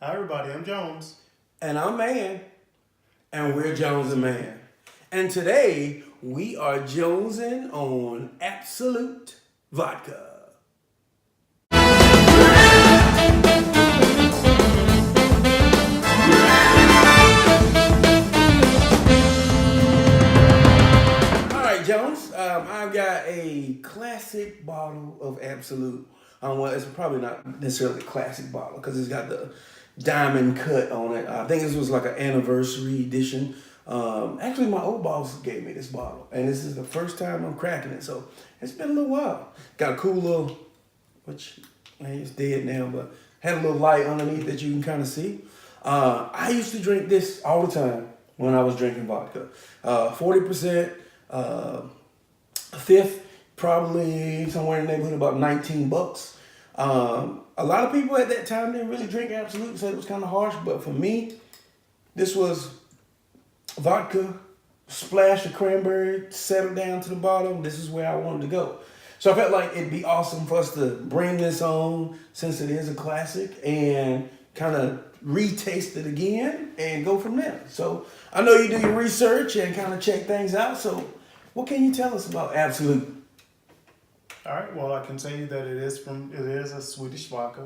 Hi everybody, I'm Jones. And I'm Man. And we're Jones and Mann. And today we are jonesing on Absolut Vodka. Alright, Jones. I've got a classic bottle of Absolut. Well, it's probably not necessarily a classic bottle because it's got the diamond cut on it. I think this was like an anniversary edition. Actually, my old boss gave me this bottle, and this is the first time I'm cracking it, so it's been a little while. Got a cool little, which it's dead now, but had a little light underneath that you can kind of see. I used to drink this all the time when I was drinking vodka. 40%, fifth, probably somewhere in the neighborhood about $19. A lot of people at that time didn't really drink Absolut and said it was kind of harsh, but for me, this was vodka, splash of cranberry, settled down to the bottom. This is where I wanted to go. So I felt like it'd be awesome for us to bring this on since it is a classic and kind of retaste it again and go from there. So I know you do your research and kind of check things out. So what can you tell us about Absolut? All right, well, I can tell you that it is a Swedish vodka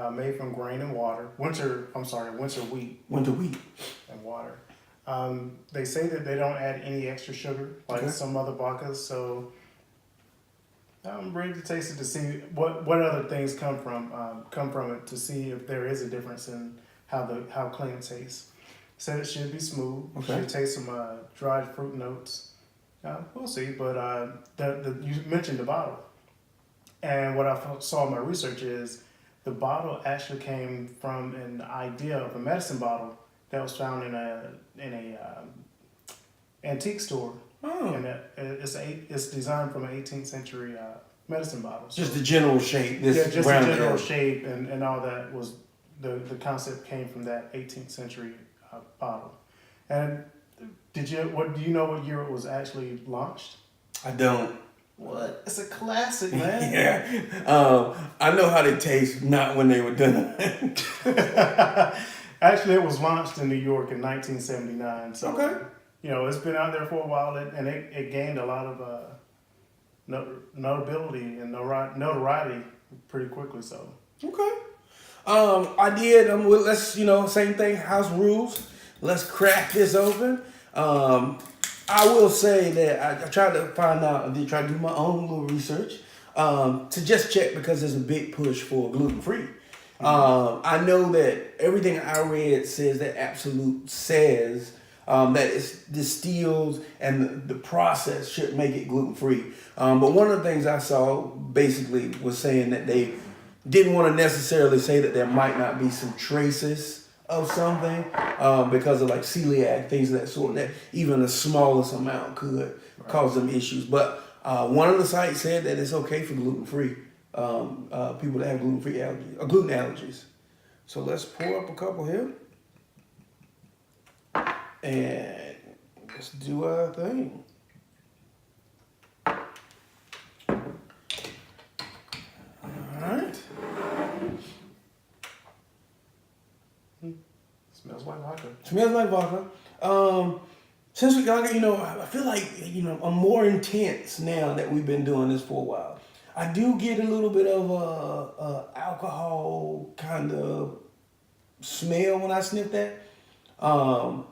made from grain and water. Winter wheat. Winter wheat. And water. They say that they don't add any extra sugar like some other vodkas, so I'm ready to taste it to see what other things come from it to see if there is a difference in how clean it tastes. Said it should be smooth. Should taste some dried fruit notes. We'll see, but you mentioned the bottle, and what I saw in my research is the bottle actually came from an idea of a medicine bottle that was found in a antique store. And it's designed from an 18th century medicine bottle. So, just the general shape. Just the general shape and all that was the concept came from that 18th century bottle. And do you know what year it was actually launched? I don't. What? It's a classic, man. Yeah. I know how they taste, not when they were done. Actually, it was launched in New York in 1979. So, it's been out there for a while, and it gained a lot of notability and notoriety pretty quickly. So. Okay. I did. Let's, same thing, house rules. Let's crack this open. I will say that I tried to find out, I did try to do my own little research to just check because there's a big push for gluten-free. I know that everything I read says that Absolut says that it's distilled and the process should make it gluten-free. But one of the things I saw basically was saying that they didn't want to necessarily say that there might not be some traces of something because of like celiac, things of that sort, that even the smallest amount could cause them issues. But one of the sites said that it's okay for gluten-free, people that have gluten-free allergies, or gluten allergies. So let's pour up a couple here. And let's do our thing. All right. Smells like vodka. Smells like vodka. Since we got, I feel like, I'm more intense now that we've been doing this for a while. I do get a little bit of alcohol kind of smell when I sniff that.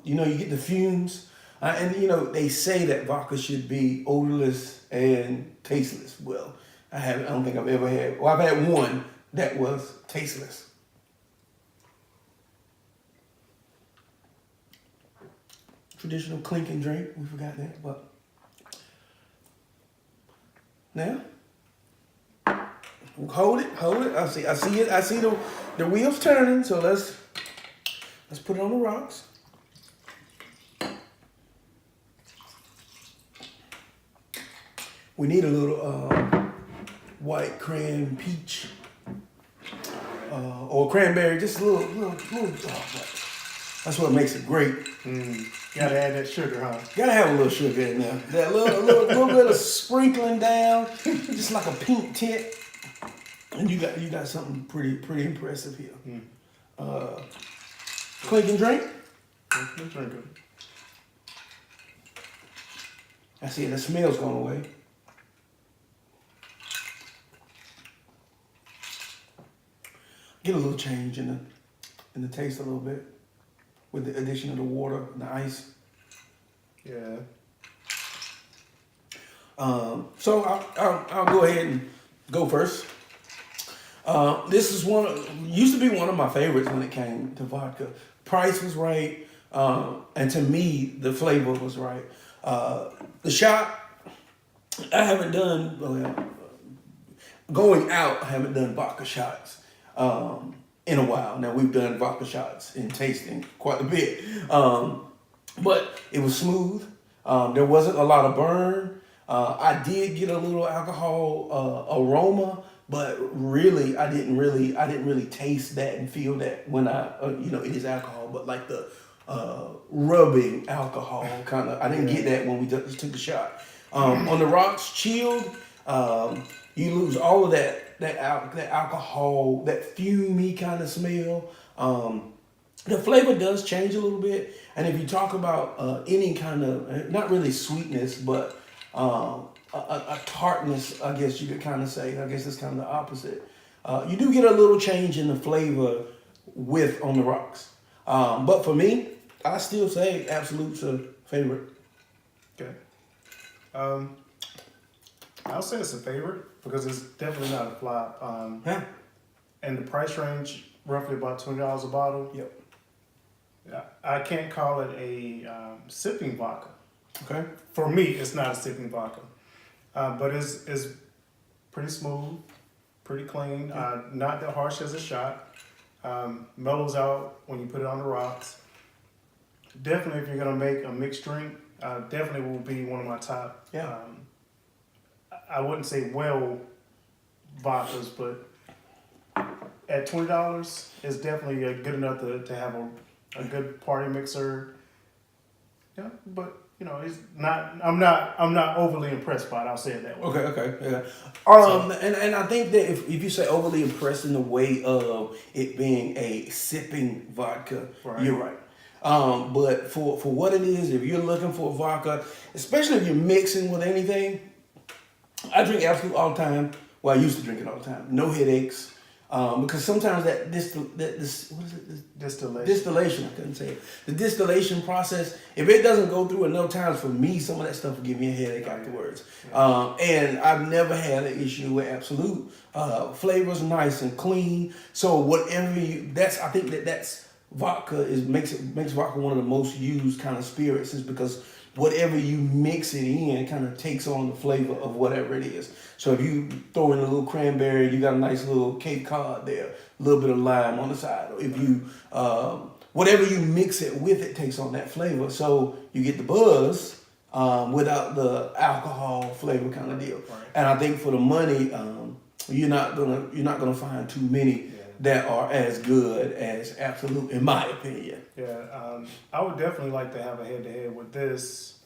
You get the fumes. And, they say that vodka should be odorless and tasteless. Well, I don't think I've ever had, I've had one that was tasteless. Traditional clinking drink, we forgot that, but now hold it. I see it. I see the wheels turning. So let's put it on the rocks. We need a little white cran peach or cranberry, just a little. That's what makes it great. Gotta add that sugar, huh? Gotta have a little sugar in there. That little bit of sprinkling down, just like a pink tint, and you got something pretty impressive here. Clink and drink. Drink it. I see the smell's gone away. Get a little change in the taste a little bit with the addition of the water and the ice. Yeah. So I'll go ahead and go first. This is used to be one of my favorites when it came to vodka. Price was right, and to me the flavor was right. The shot, I haven't done going out. I haven't done vodka shots in a while. Now we've done vodka shots in tasting quite a bit, but it was smooth. There wasn't a lot of burn. I did get a little alcohol aroma, but really, I didn't really taste that and feel that when it is alcohol, but like the rubbing alcohol kind of, I didn't get that when we just took the shot. On the rocks, chilled, you lose all of that alcohol, that fumey kind of smell. The flavor does change a little bit, and if you talk about any kind of, not really sweetness, but a tartness, I guess you could kind of say. I guess it's kind of the opposite. You do get a little change in the flavor with On the Rocks. But for me, I still say Absolut's a favorite. Okay. I'll say it's a favorite because it's definitely not a flop. Yeah. And the price range, roughly about $20 a bottle. Yep. I can't call it a sipping vodka. Okay. For me, it's not a sipping vodka. But it's pretty smooth, pretty clean, not that harsh as a shot. Mellows out when you put it on the rocks. Definitely, if you're gonna make a mixed drink, definitely will be one of my top. Yeah. I wouldn't say vodkas, but at $20, it's definitely good enough to have a good party mixer. Yeah, but. It's not. I'm not overly impressed by it. I'll say it that way. Okay. Yeah. And I think that if you say overly impressed in the way of it being a sipping vodka, right. You're right. But for what it is, if you're looking for a vodka, especially if you're mixing with anything, I drink Absolut all the time. Well, I used to drink it all the time. No headaches. Because sometimes distillation, I couldn't say it. The distillation process, if it doesn't go through enough times for me, some of that stuff will give me a headache afterwards. And I've never had an issue with Absolut. Flavor's nice and clean. So whatever I think that's vodka makes vodka one of the most used kind of spirits, is because whatever you mix it in, it kind of takes on the flavor of whatever it is. So if you throw in a little cranberry, you got a nice little Cape Cod there, a little bit of lime on the side. Or if you, whatever you mix it with, it takes on that flavor. So you get the buzz without the alcohol flavor kind of deal. Right. And I think for the money, you're not gonna find too many that are as good as Absolut, in my opinion. Yeah, I would definitely like to have a head-to-head with this.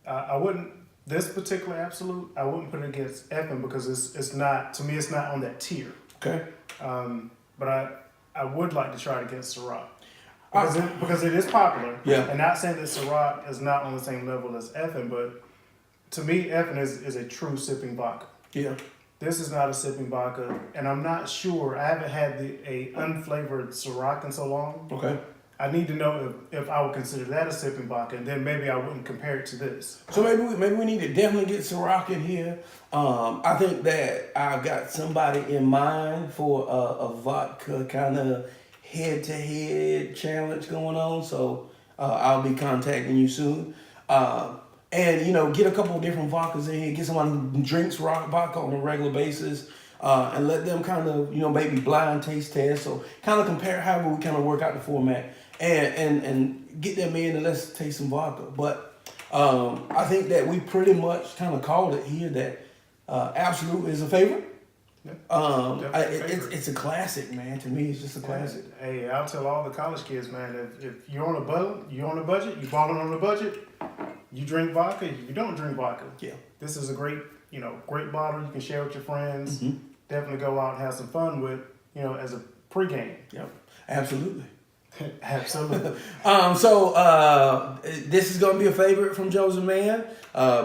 I wouldn't, this particular Absolut, I wouldn't put it against Effen because it's not, to me, it's not on that tier. Okay. But I would like to try it against Ciroc. Because it is popular. Yeah. And not saying that Ciroc is not on the same level as Effen, but to me, Effen is a true sipping vodka. Yeah. This is not a sipping vodka, and I'm not sure. I haven't had a unflavored Ciroc in so long. Okay. I need to know if I would consider that a sipping vodka, and then maybe I wouldn't compare it to this. So maybe we need to definitely get Ciroc in here. I think that I've got somebody in mind for a vodka kind of head-to-head challenge going on. So I'll be contacting you soon. And, get a couple of different vodkas in here. Get somebody who drinks vodka on a regular basis. And let them kind of, maybe blind taste test. So kind of compare however we kind of work out the format. And get them in and let's taste some vodka. But I think that we pretty much kind of called it here that Absolut is a favorite. It's a classic, man. To me, it's just a classic. Hey, I'll tell all the college kids, man, if you're on a budget, you're balling on a budget, you drink vodka, you don't drink vodka. Yeah. This is a great bottle you can share with your friends. Mm-hmm. Definitely go out and have some fun with, as a pregame. Yep, absolutely. Absolutely. This is gonna be a favorite from Jones and Mann.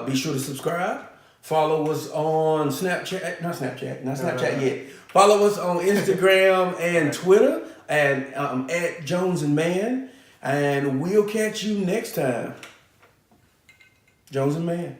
Be sure to subscribe. Follow us on Snapchat, not Snapchat yet. Follow us on Instagram and Twitter and at Jones and Mann. And we'll catch you next time. Jones and Mann.